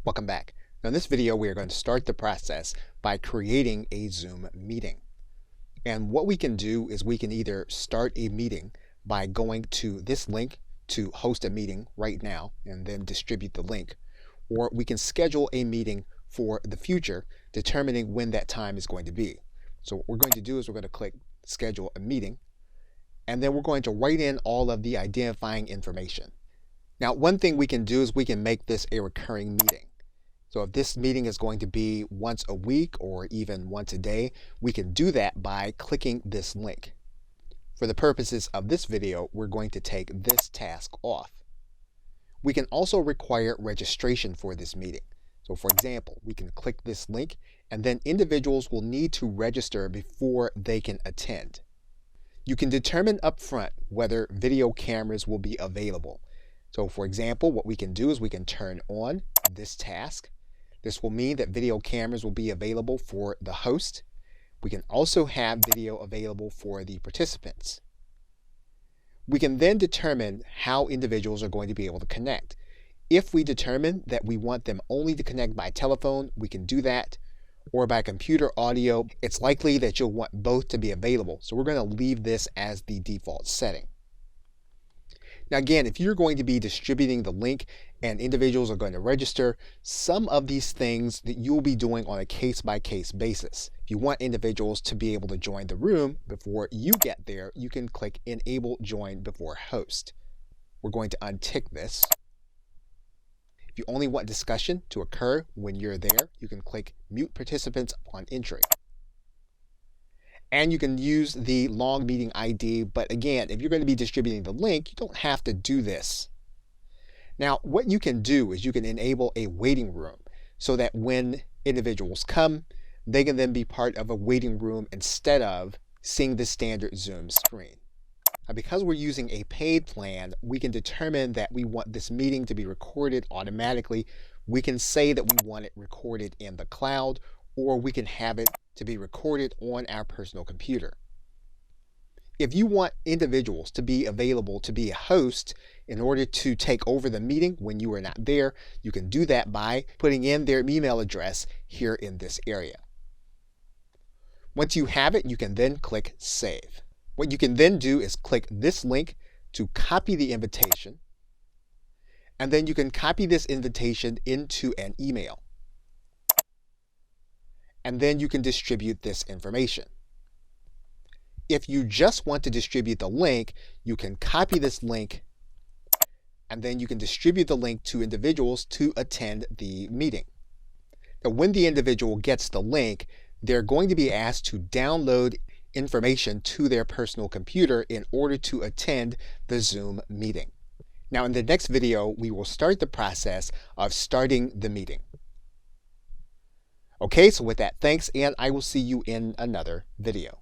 Welcome back. Now in this video, we are going to start the process by creating a Zoom meeting. And what we can do is we can either start a meeting by going to this link to host a meeting right now and then distribute the link, or we can schedule a meeting for the future, determining when that time is going to be. So what we're going to do is we're going to click schedule a meeting, and then we're going to write in all of the identifying information. Now, one thing we can do is we can make this a recurring meeting. So if this meeting is going to be once a week or even once a day, we can do that by clicking this link. For the purposes of this video, we're going to take this task off. We can also require registration for this meeting. So for example, we can click this link and then individuals will need to register before they can attend. You can determine upfront whether video cameras will be available. So for example, what we can do is we can turn on this task. This will mean that video cameras will be available for the host. We can also have video available for the participants. We can then determine how individuals are going to be able to connect. If we determine that we want them only to connect by telephone, we can do that, or by computer audio. It's likely that you'll want both to be available, so we're going to leave this as the default setting. Now again, if you're going to be distributing the link and individuals are going to register, some of these things that you'll be doing on a case-by-case basis. If you want individuals to be able to join the room before you get there, you can click Enable Join Before Host. We're going to untick this. If you only want discussion to occur when you're there, you can click Mute Participants upon entry. And you can use the long meeting ID, but again, if you're going to be distributing the link, you don't have to do this. Now, what you can do is you can enable a waiting room so that when individuals come, they can then be part of a waiting room instead of seeing the standard Zoom screen. Now, because we're using a paid plan, we can determine that we want this meeting to be recorded automatically. We can say that we want it recorded in the cloud, or we can have it to be recorded on our personal computer. If you want individuals to be available to be a host in order to take over the meeting when you are not there, you can do that by putting in their email address here in this area. Once you have it, you can then click Save. What you can then do is click this link to copy the invitation, and then you can copy this invitation into an email. And then you can distribute this information. If you just want to distribute the link, you can copy this link and then you can distribute the link to individuals to attend the meeting. Now, when the individual gets the link, they're going to be asked to download information to their personal computer in order to attend the Zoom meeting. Now, in the next video, we will start the process of starting the meeting. Okay, so with that, thanks, and I will see you in another video.